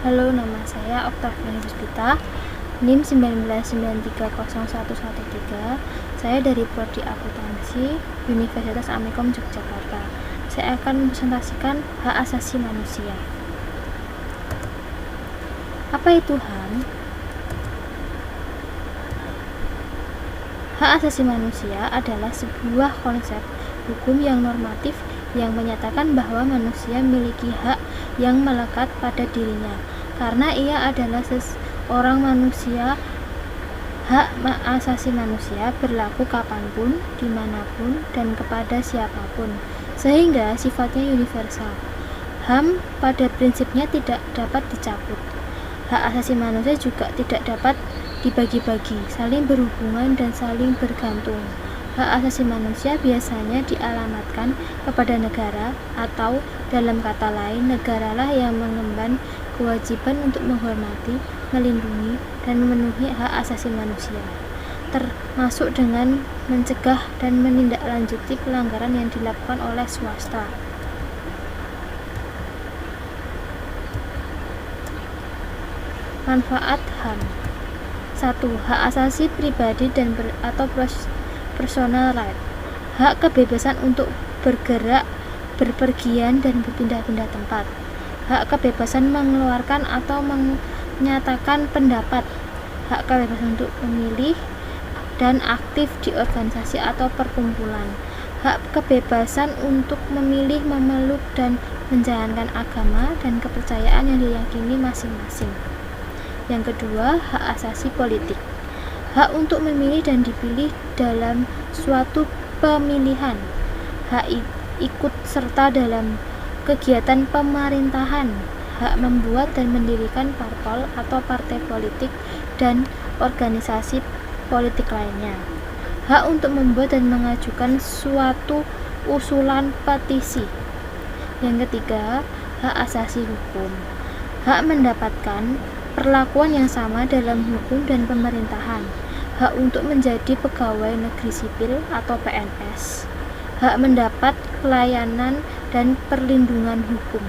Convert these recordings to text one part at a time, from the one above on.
Halo, nama saya Oktaviani Puspita, NIM 199301113. Saya dari Prodi Akuntansi Universitas Amikom Yogyakarta. Saya akan mempresentasikan hak asasi manusia. Apa itu HAM? Hak asasi manusia adalah sebuah konsep hukum yang normatif yang menyatakan bahwa manusia memiliki hak yang melekat pada dirinya karena ia adalah seorang manusia. Hak asasi manusia berlaku kapanpun, dimanapun, dan kepada siapapun, sehingga sifatnya universal. HAM pada prinsipnya tidak dapat dicabut. Hak asasi manusia juga tidak dapat dibagi-bagi, saling berhubungan dan saling bergantung. Hak asasi manusia biasanya dialamatkan kepada negara, atau dalam kata lain, negaralah yang mengemban kewajiban untuk menghormati, melindungi, dan memenuhi hak asasi manusia, termasuk dengan mencegah dan menindaklanjuti pelanggaran yang dilakukan oleh swasta. Manfaat HAM. 1. Hak asasi pribadi dan atau personal right. Hak kebebasan untuk bergerak, berpergian, dan berpindah-pindah tempat. Hak kebebasan mengeluarkan atau menyatakan pendapat. Hak kebebasan untuk memilih dan aktif di organisasi atau perkumpulan. Hak kebebasan untuk memilih, memeluk, dan menjalankan agama dan kepercayaan yang diyakini masing-masing. Yang kedua, hak asasi politik. Hak untuk memilih dan dipilih dalam suatu pemilihan. Hak ikut serta dalam kegiatan pemerintahan. Hak membuat dan mendirikan parpol atau partai politik dan organisasi politik lainnya. Hak untuk membuat dan mengajukan suatu usulan petisi. Yang ketiga, hak asasi hukum. Hak mendapatkan perlakuan yang sama dalam hukum dan pemerintahan. Hak untuk menjadi pegawai negeri sipil atau PNS. Hak mendapat pelayanan dan perlindungan hukum.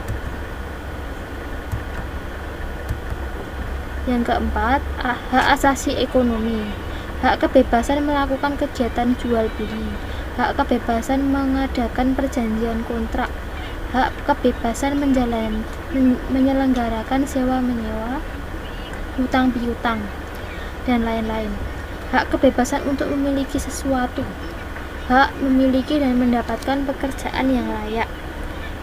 Yang keempat, hak asasi ekonomi. Hak kebebasan melakukan kegiatan jual beli. Hak kebebasan mengadakan perjanjian kontrak. Hak kebebasan menyelenggarakan sewa menyewa, hutang piutang, dan lain-lain. Hak kebebasan untuk memiliki sesuatu. Hak memiliki dan mendapatkan pekerjaan yang layak.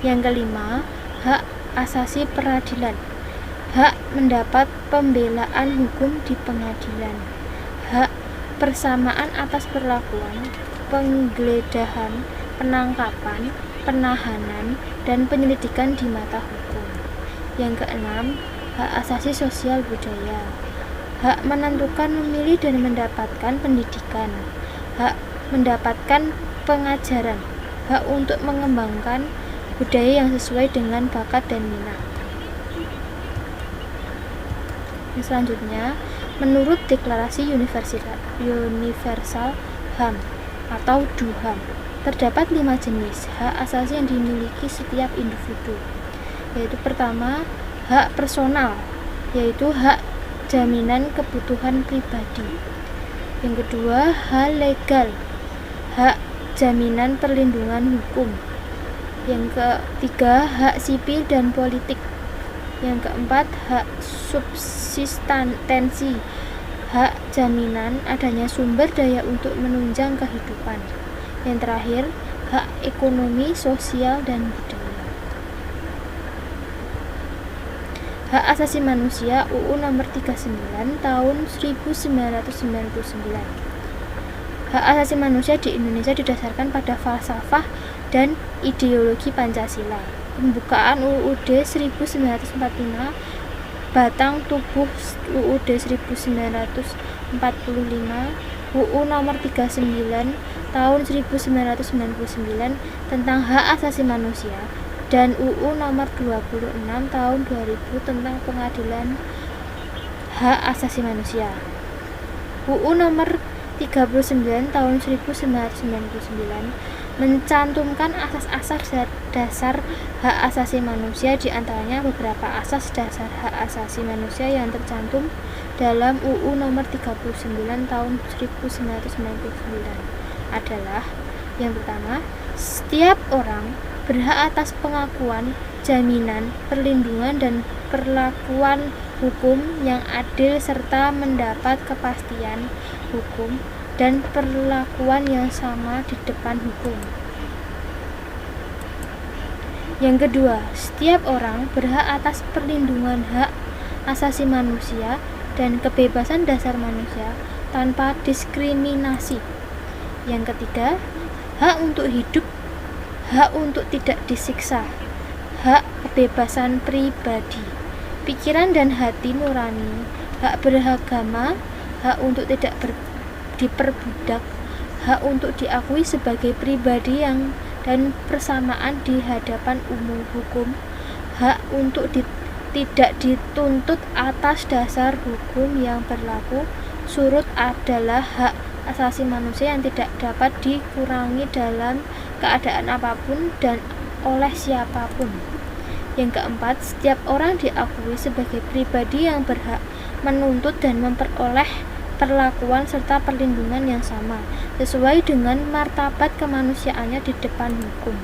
Yang kelima, hak asasi peradilan. Hak mendapat pembelaan hukum di pengadilan. Hak persamaan atas perlakuan, penggeledahan, penangkapan, penahanan, dan penyelidikan di mata hukum. Yang keenam, hak asasi sosial budaya. Hak menentukan, memilih, dan mendapatkan pendidikan. Hak mendapatkan pengajaran. Hak untuk mengembangkan budaya yang sesuai dengan bakat dan minat. Yang selanjutnya, menurut Deklarasi Universal HAM atau DUHAM, terdapat 5 jenis hak asasi yang dimiliki setiap individu, yaitu pertama, hak personal, yaitu hak jaminan kebutuhan pribadi. Yang kedua, hak legal, hak jaminan perlindungan hukum. Yang ketiga, hak sipil dan politik. Yang keempat, hak subsistensi, hak jaminan adanya sumber daya untuk menunjang kehidupan. Yang terakhir, hak ekonomi, sosial, dan budaya. Hak asasi manusia UU nomor 39 tahun 1999. Hak asasi manusia di Indonesia didasarkan pada falsafah dan ideologi Pancasila. Pembukaan UUD 1945, batang tubuh UUD 1945, UU nomor 39 tahun 1999 tentang hak asasi manusia, dan UU nomor 26 tahun 2000 tentang pengadilan hak asasi manusia. UU nomor 39 tahun 1999 mencantumkan asas-asas dasar hak asasi manusia, di antaranya beberapa asas dasar hak asasi manusia yang tercantum dalam UU nomor 39 tahun 1999 adalah: yang pertama, setiap orang berhak atas pengakuan, jaminan, perlindungan, dan perlakuan hukum yang adil serta mendapat kepastian hukum dan perlakuan yang sama di depan hukum. Yang kedua, setiap orang berhak atas perlindungan hak asasi manusia dan kebebasan dasar manusia tanpa diskriminasi. Yang ketiga, hak untuk hidup, hak untuk tidak disiksa, hak kebebasan pribadi, pikiran dan hati nurani, hak beragama, hak untuk tidak diperbudak, hak untuk diakui sebagai pribadi dan persamaan di hadapan umum hukum, hak untuk tidak dituntut atas dasar hukum yang berlaku surut adalah hak asasi manusia yang tidak dapat dikurangi dalam keadaan apapun dan oleh siapapun. Yang keempat, setiap orang diakui sebagai pribadi yang berhak menuntut dan memperoleh perlakuan serta perlindungan yang sama sesuai dengan martabat kemanusiaannya di depan hukum.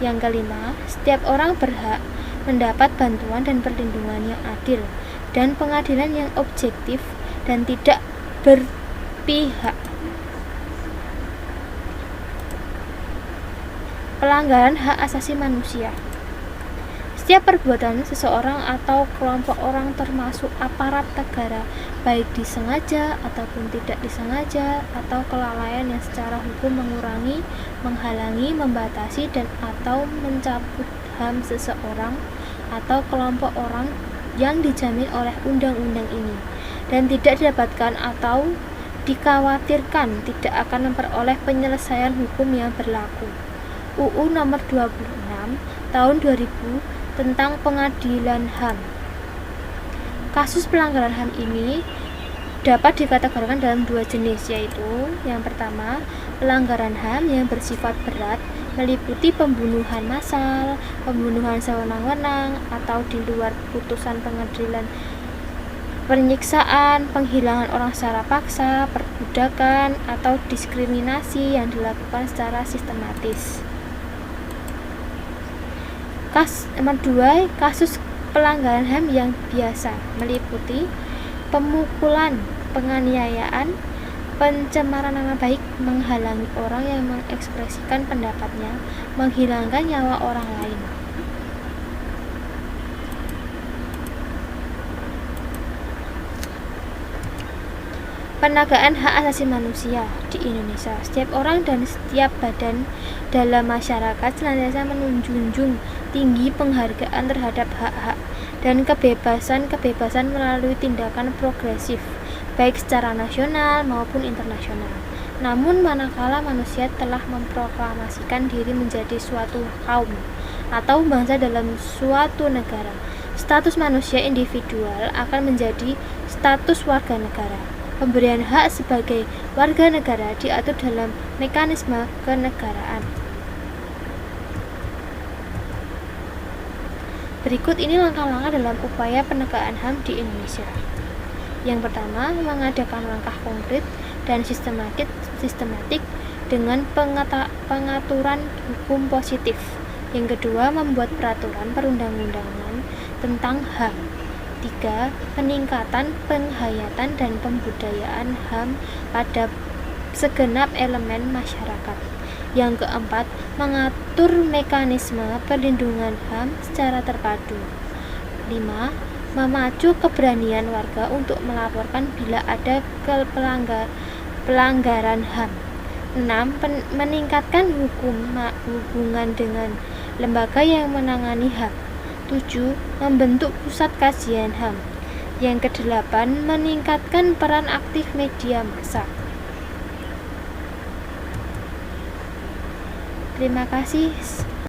Yang kelima, setiap orang berhak mendapat bantuan dan perlindungan yang adil dan pengadilan yang objektif dan tidak berpihak. Pelanggaran hak asasi manusia. Setiap perbuatan seseorang atau kelompok orang termasuk aparat negara, baik disengaja ataupun tidak disengaja, atau kelalaian yang secara hukum mengurangi, menghalangi, membatasi, dan atau mencabut HAM seseorang atau kelompok orang yang dijamin oleh undang-undang ini, dan tidak didapatkan atau dikhawatirkan tidak akan memperoleh penyelesaian hukum yang berlaku. UU nomor 26 tahun 2000 tentang pengadilan HAM. Kasus pelanggaran HAM ini dapat dikategorikan dalam dua jenis, yaitu yang pertama, pelanggaran HAM yang bersifat berat meliputi pembunuhan massal, pembunuhan sewenang-wenang atau di luar putusan pengadilan, penyiksaan, penghilangan orang secara paksa, perbudakan, atau diskriminasi yang dilakukan secara sistematis. Nomor 2, kasus pelanggaran HAM yang biasa meliputi pemukulan, penganiayaan, pencemaran nama baik, menghalangi orang yang mengekspresikan pendapatnya, menghilangkan nyawa orang lain. Penegakan hak asasi manusia di Indonesia. Setiap orang dan setiap badan dalam masyarakat senantiasa menjunjung tinggi penghargaan terhadap hak-hak dan kebebasan melalui tindakan progresif, baik secara nasional maupun internasional. Namun manakala manusia telah memproklamasikan diri menjadi suatu kaum atau bangsa dalam suatu negara, status manusia individual akan menjadi status warga negara. Pemberian hak sebagai warga negara diatur dalam mekanisme kenegaraan. Berikut ini langkah-langkah dalam upaya penegakan HAM di Indonesia. Yang pertama, mengadakan langkah konkret dan sistematik dengan pengaturan hukum positif. Yang kedua, membuat peraturan perundang-undangan tentang HAM. 3. Peningkatan penghayatan dan pembudayaan HAM pada segenap elemen masyarakat. Yang keempat, mengatur mekanisme perlindungan HAM secara terpadu. 5. Memacu keberanian warga untuk melaporkan bila ada pelanggaran HAM. 6. Meningkatkan hubungan dengan lembaga yang menangani HAM. 7. Membentuk pusat kajian HAM. Yang ke-8, meningkatkan peran aktif media massa. Terima kasih.